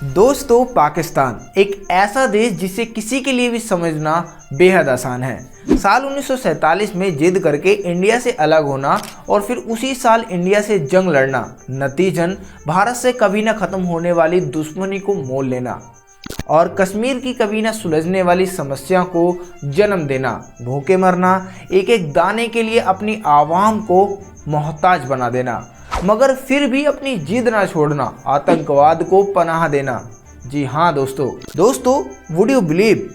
दोस्तों, पाकिस्तान एक ऐसा देश जिसे किसी के लिए भी समझना बेहद आसान है। साल 1947 में जिद करके इंडिया से अलग होना और फिर उसी साल इंडिया से जंग लड़ना, नतीजन भारत से कभी न खत्म होने वाली दुश्मनी को मोल लेना और कश्मीर की कभी न सुलझने वाली समस्या को जन्म देना, भूखे मरना, एक एक दाने के लिए अपनी आवाम को मोहताज बना देना, मगर फिर भी अपनी जिद ना छोड़ना, आतंकवाद को पनाह देना। जी हाँ दोस्तों, वुड यू बिलीव,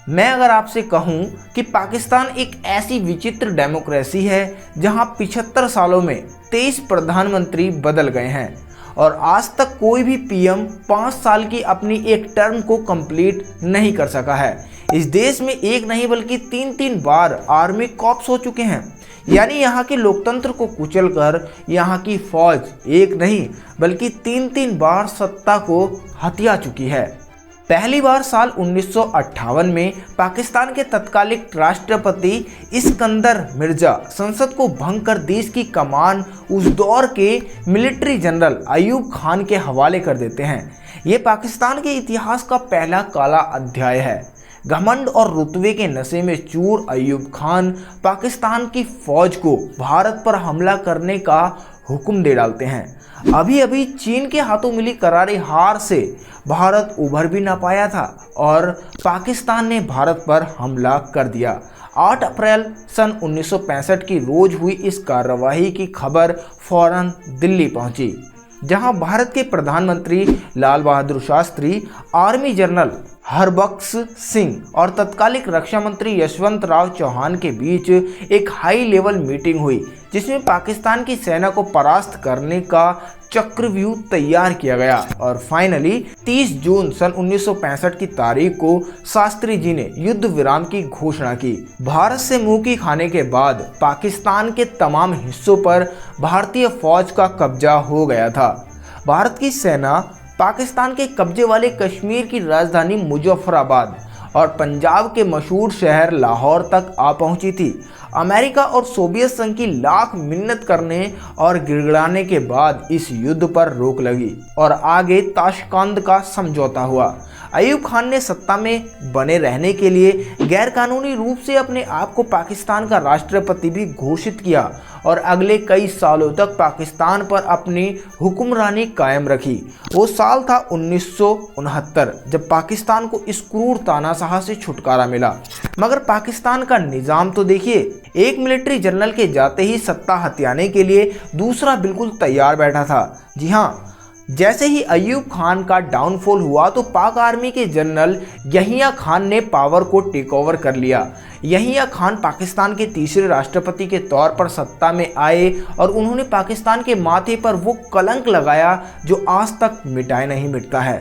मैं अगर आपसे कहूँ कि पाकिस्तान एक ऐसी विचित्र डेमोक्रेसी है जहाँ 75 सालों में 23 प्रधानमंत्री बदल गए हैं और आज तक कोई भी पीएम 5 साल की अपनी एक टर्म को कंप्लीट नहीं कर सका है। इस देश में एक नहीं बल्कि 3 बार आर्मी कॉप्स हो चुके हैं, यानी यहाँ के लोकतंत्र को कुचलकर यहाँ की फौज एक नहीं बल्कि 3 बार सत्ता को हथिया चुकी है। पहली बार साल 1958 में पाकिस्तान के तत्कालिक राष्ट्रपति इस्कंदर मिर्जा संसद को भंग कर देश की कमान उस दौर के मिलिट्री जनरल अयूब खान के हवाले कर देते हैं। ये पाकिस्तान के इतिहास का पहला काला अध्याय है। घमंड और रुतबे के नशे में चूर अयूब खान पाकिस्तान की फौज को भारत पर हमला करने का हुक्म दे डालते हैं। अभी अभी चीन के हाथों मिली करारी हार से भारत उभर भी ना पाया था और पाकिस्तान ने भारत पर हमला कर दिया। 8 अप्रैल सन 1965 की रोज हुई इस कार्रवाई की खबर फौरन दिल्ली पहुंची, जहां भारत के प्रधानमंत्री लाल बहादुर शास्त्री, आर्मी जनरल हरबख्श सिंह और तत्कालिक रक्षा मंत्री यशवंत राव चौहान के बीच एक हाई लेवल मीटिंग हुई, जिसमें पाकिस्तान की सेना को परास्त करने का चक्रव्यूह तैयार किया गया और फाइनली 30 जून सन 1965 की तारीख को शास्त्री जी ने युद्ध विराम की घोषणा की। भारत से मुंह की खाने के बाद पाकिस्तान के तमाम हिस्सों पर भारतीय फौज का कब्जा हो गया था। भारत की सेना पाकिस्तान के कब्जे वाले कश्मीर की राजधानी मुजफ्फराबाद और पंजाब के मशहूर शहर लाहौर तक आ पहुंची थी। अमेरिका और सोवियत संघ की लाख मिन्नत करने और गिड़गिड़ाने के बाद इस युद्ध पर रोक लगी और आगे ताशकंद का समझौता हुआ। अयूब खान ने सत्ता में बने रहने के लिए गैरकानूनी रूप से अपने आप को पाकिस्तान का राष्ट्रपति भी घोषित किया और अगले कई सालों तक पाकिस्तान पर अपनी हुक्मरानी कायम रखी। वो साल था 1969 जब पाकिस्तान को इस क्रूर तानाशाह से छुटकारा मिला। मगर पाकिस्तान का निज़ाम तो देखिए, एक मिलिट्री जनरल के जाते ही सत्ता हथियाने के लिए दूसरा बिल्कुल तैयार बैठा था। जी हाँ, जैसे ही अयूब खान का डाउनफॉल हुआ तो पाक आर्मी के जनरल यहिया खान ने पावर को टेक ओवर कर लिया। यहिया खान पाकिस्तान के तीसरे राष्ट्रपति के तौर पर सत्ता में आए और उन्होंने पाकिस्तान के माथे पर वो कलंक लगाया जो आज तक मिटाए नहीं मिटता है।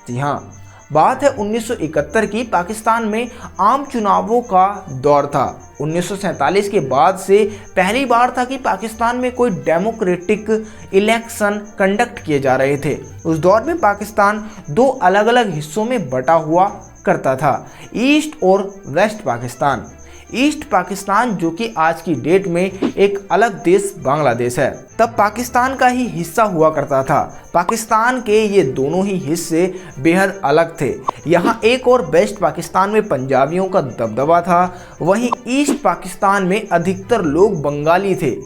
जी हाँ, बात है 1971 की। पाकिस्तान में आम चुनावों का दौर था। 1947 के बाद से पहली बार था कि पाकिस्तान में कोई डेमोक्रेटिक इलेक्शन कंडक्ट किए जा रहे थे। उस दौर में पाकिस्तान 2 अलग अलग हिस्सों में बटा हुआ करता था, ईस्ट और वेस्ट पाकिस्तान। ईस्ट पाकिस्तान जो कि आज की डेट में एक अलग देश बांग्लादेश है, तब पाकिस्तान का ही हिस्सा हुआ करता था। पाकिस्तान के ये दोनों ही हिस्से बेहद अलग थे। यहाँ एक और वेस्ट पाकिस्तान में पंजाबियों का दबदबा था, वहीं ईस्ट पाकिस्तान में अधिकतर लोग बंगाली थे।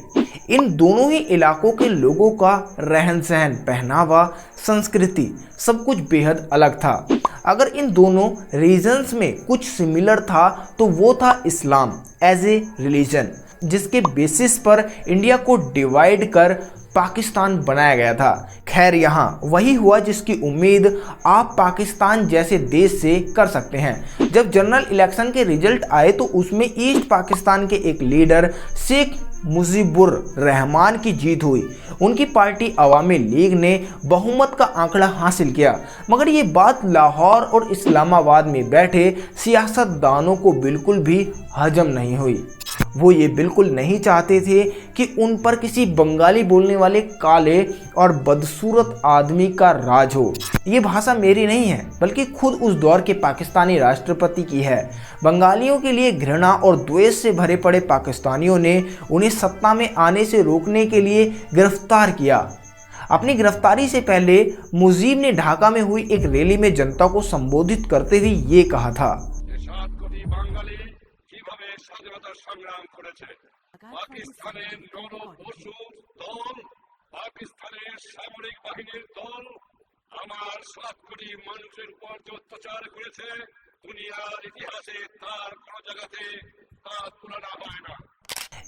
इन दोनों ही इलाकों के लोगों का रहन सहन, पहनावा, संस्कृति सब कुछ बेहद अलग था। अगर इन दोनों रीजन्स में कुछ सिमिलर था तो वो था इस्लाम एज ए रिलीजन, जिसके बेसिस पर इंडिया को डिवाइड कर पाकिस्तान बनाया गया था। खैर, यहाँ वही हुआ जिसकी उम्मीद आप पाकिस्तान जैसे देश से कर सकते हैं। जब जनरल इलेक्शन के रिजल्ट आए तो उसमें ईस्ट पाकिस्तान के एक लीडर शेख मुजीबुर रहमान की जीत हुई। उनकी पार्टी अवामी लीग ने बहुमत का आंकड़ा हासिल किया। मगर ये बात लाहौर और इस्लामाबाद में बैठे सियासतदानों को बिल्कुल भी हजम नहीं हुई। वो ये बिल्कुल नहीं चाहते थे कि उन पर किसी बंगाली बोलने वाले काले और बदसूरत आदमी का राज हो। ये भाषा मेरी नहीं है बल्कि खुद उस दौर के पाकिस्तानी राष्ट्रपति की है। बंगालियों के लिए घृणा और द्वेष से भरे पड़े पाकिस्तानियों ने उन्हें सत्ता में आने से रोकने के लिए गिरफ्तार किया। अपनी गिरफ्तारी से पहले मुजीब ने ढाका में हुई एक रैली में जनता को संबोधित करते हुए ये कहा था,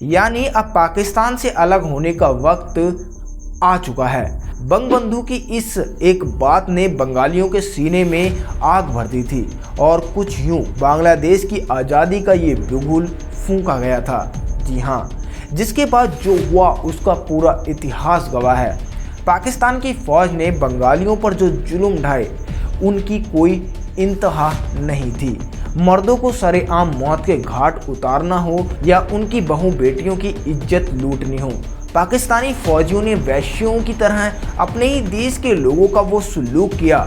यानी अब पाकिस्तान से अलग होने का वक्त आ चुका है। बंगबंधु की इस एक बात ने बंगालियों के सीने में आग भर दी थी और कुछ यूं बांग्लादेश की आज़ादी का ये बिगुल फूंका गया था। जी हाँ, जिसके बाद जो हुआ उसका पूरा इतिहास गवाह है। पाकिस्तान की फौज ने बंगालियों पर जो जुल्म ढाए उनकी कोई इंतहा नहीं थी। मर्दों को सरेआम मौत के घाट उतारना हो या उनकी बहू बेटियों की इज्जत लूटनी हो, पाकिस्तानी फौजियों ने वैश्यों की तरह अपने ही देश के लोगों का वो सलूक किया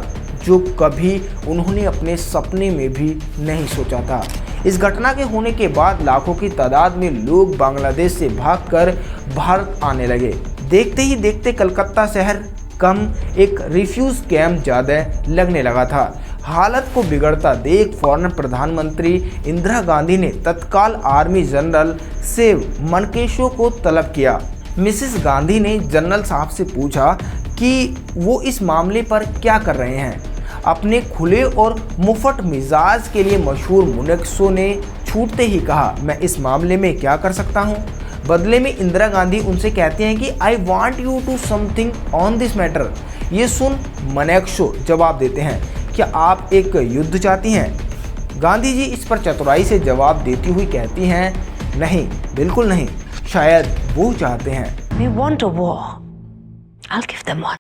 जो कभी उन्होंने अपने सपने में भी नहीं सोचा था। इस घटना के होने के बाद लाखों की तादाद में लोग बांग्लादेश से भागकर भारत आने लगे। देखते ही देखते कलकत्ता शहर कम एक रिफ्यूज कैंप ज़्यादा लगने लगा था। हालत को बिगड़ता देख फौरन प्रधानमंत्री इंदिरा गांधी ने तत्काल आर्मी जनरल से मनकेशो को तलब किया। मिसेस गांधी ने जनरल साहब से पूछा कि वो इस मामले पर क्या कर रहे हैं। अपने खुले और मुफट मिजाज के लिए मशहूर मुनक्सो ने छूटते ही कहा, मैं इस मामले में क्या कर सकता हूँ। बदले में इंदिरा गांधी उनसे कहते हैं कि I want you to something on this matter. ये सुन मनक्सो जवाब देते हैं, क्या आप एक युद्ध चाहती हैं। गांधी जी इस पर चतुराई से जवाब देती हुई कहती हैं, नहीं, बिल्कुल नहीं, शायद वो चाहते हैं। We want a war. I'll give them one.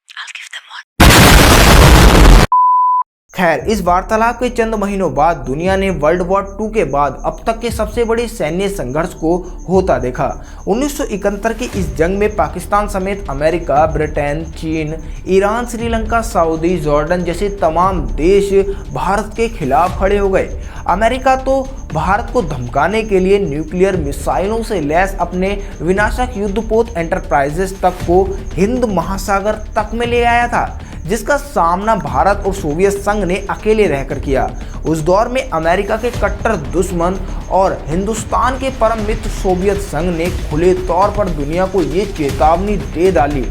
खैर, इस वार्तालाप के चंद महीनों बाद दुनिया ने वर्ल्ड वॉर 2 के बाद अब तक के सबसे बड़े सैन्य संघर्ष को होता देखा। 1971 की इस जंग में पाकिस्तान समेत अमेरिका, ब्रिटेन, चीन, ईरान, श्रीलंका, सऊदी, जॉर्डन जैसे तमाम देश भारत के खिलाफ खड़े हो गए। अमेरिका तो भारत को धमकाने के लिए न्यूक्लियर मिसाइलों से लैस अपने विनाशक युद्धपोत एंटरप्राइजेस तक को हिंद महासागर तक में ले आया था, जिसका सामना भारत और सोवियत संघ ने अकेले रहकर किया। उस दौर में अमेरिका के कट्टर दुश्मन और हिंदुस्तान के परम मित्र सोवियत संघ ने खुले तौर पर दुनिया को ये चेतावनी दे डाली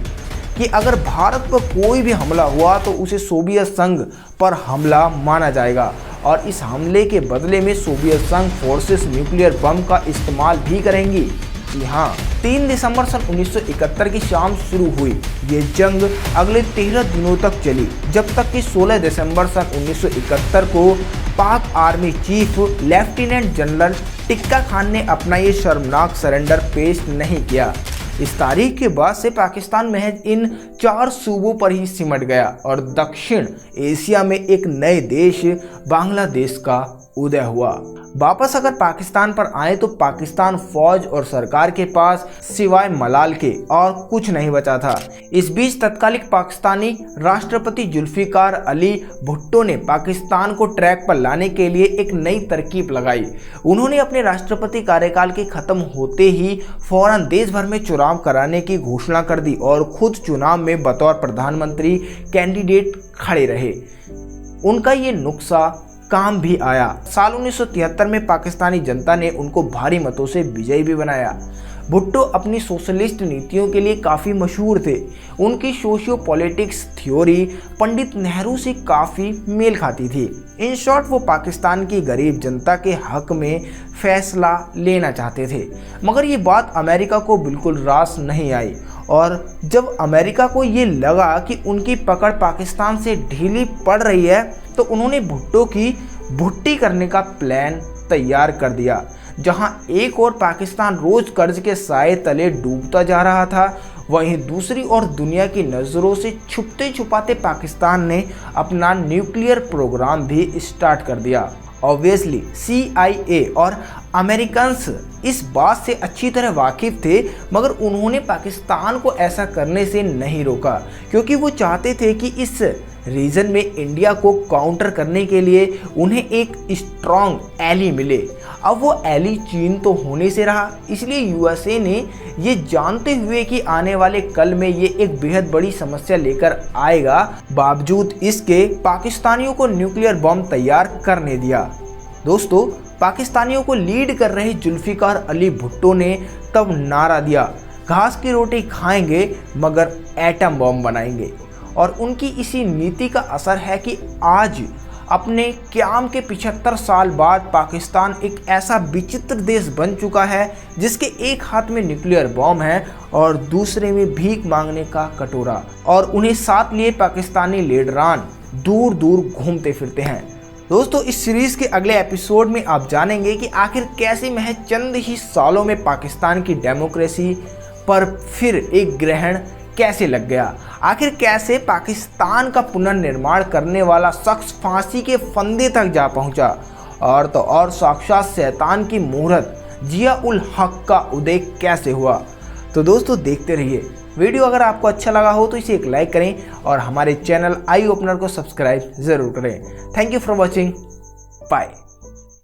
कि अगर भारत पर कोई भी हमला हुआ तो उसे सोवियत संघ पर हमला माना जाएगा और इस हमले के बदले में सोवियत संघ फोर्सेस न्यूक्लियर बम का इस्तेमाल भी करेंगी। जी हाँ, 3 दिसंबर सन 1971 की शाम शुरू हुई ये जंग अगले 13 दिनों तक चली, जब तक कि 16 दिसंबर सन 1971 को पाक army chief lieutenant general tikka Khan ने अपना ये शर्मनाक सरेंडर पेश नहीं किया। इस तारीख के बाद से पाकिस्तान महज इन 4 सूबों पर ही सिमट गया और दक्षिण एशिया में एक नए देश बांग्लादेश का उदय हुआ। वापस अगर पाकिस्तान पर आए तो पाकिस्तान फौज और सरकार के पास सिवाय मलाल के और कुछ नहीं बचा था। इस बीच तत्कालिक पाकिस्तानी राष्ट्रपति जुल्फिकार अली भुट्टो ने पाकिस्तान को ट्रैक पर लाने के लिए एक नई तरकीब लगाई। उन्होंने अपने राष्ट्रपति कार्यकाल के खत्म होते ही फौरन देश भर में चुनाव कराने की घोषणा कर दी और खुद चुनाव में बतौर प्रधानमंत्री कैंडिडेट खड़े रहे। उनका ये नुस्खा काम भी आया। साल 1973 में पाकिस्तानी जनता ने उनको भारी मतों से विजयी भी बनाया। भुट्टो अपनी सोशलिस्ट नीतियों के लिए काफ़ी मशहूर थे। उनकी socio politics theory Pandit Nehru से काफ़ी मेल खाती थी। इन शॉर्ट वो पाकिस्तान की गरीब जनता के हक में फैसला लेना चाहते थे। मगर ये बात अमेरिका को बिल्कुल रास नहीं आई और जब अमेरिका को ये लगा कि उनकी पकड़ पाकिस्तान से ढीली पड़ रही है तो उन्होंने भुट्टो की भुट्टी करने का प्लान तैयार कर दिया। जहां एक और पाकिस्तान रोज कर्ज के साए तले डूबता जा रहा था, वहीं दूसरी ओर दुनिया की नज़रों से छुपते छुपाते पाकिस्तान ने अपना न्यूक्लियर प्रोग्राम भी स्टार्ट कर दिया। ऑब्वियसली CIA और अमेरिकन्स इस बात से अच्छी तरह वाकिफ थे, मगर उन्होंने पाकिस्तान को ऐसा करने से नहीं रोका क्योंकि वो चाहते थे कि इस रीजन में इंडिया को काउंटर करने के लिए उन्हें एक स्ट्रॉन्ग एली मिले। अब वो एली चीन तो होने से रहा, इसलिए यूएसए ने ये जानते हुए कि आने वाले कल में ये एक बेहद बड़ी समस्या लेकर आएगा, बावजूद इसके पाकिस्तानियों को न्यूक्लियर बम तैयार करने दिया। दोस्तों, पाकिस्तानियों को लीड कर रहे जुल्फिकार अली भुट्टो ने तब नारा दिया, घास की रोटी खाएंगे मगर एटम बम बनाएंगे। और उनकी इसी नीति का असर है कि आज अपने क़याम के 75 साल बाद पाकिस्तान एक ऐसा विचित्र देश बन चुका है जिसके एक हाथ में न्यूक्लियर बम है और दूसरे में भीख मांगने का कटोरा, और उन्हें साथ लिए पाकिस्तानी लीडरान दूर दूर घूमते फिरते हैं। दोस्तों, इस सीरीज़ के अगले एपिसोड में आप जानेंगे कि आखिर कैसे महज चंद ही सालों में पाकिस्तान की डेमोक्रेसी पर फिर एक ग्रहण कैसे लग गया, आखिर कैसे पाकिस्तान का पुनर्निर्माण करने वाला शख्स फांसी के फंदे तक जा पहुंचा, और तो और साक्षात शैतान की मूर्त जिया उल हक का उदय कैसे हुआ। तो दोस्तों, देखते रहिए। वीडियो अगर आपको अच्छा लगा हो तो इसे एक लाइक करें और हमारे चैनल आई ओपनर को सब्सक्राइब ज़रूर करें। Thank you for watching. Bye.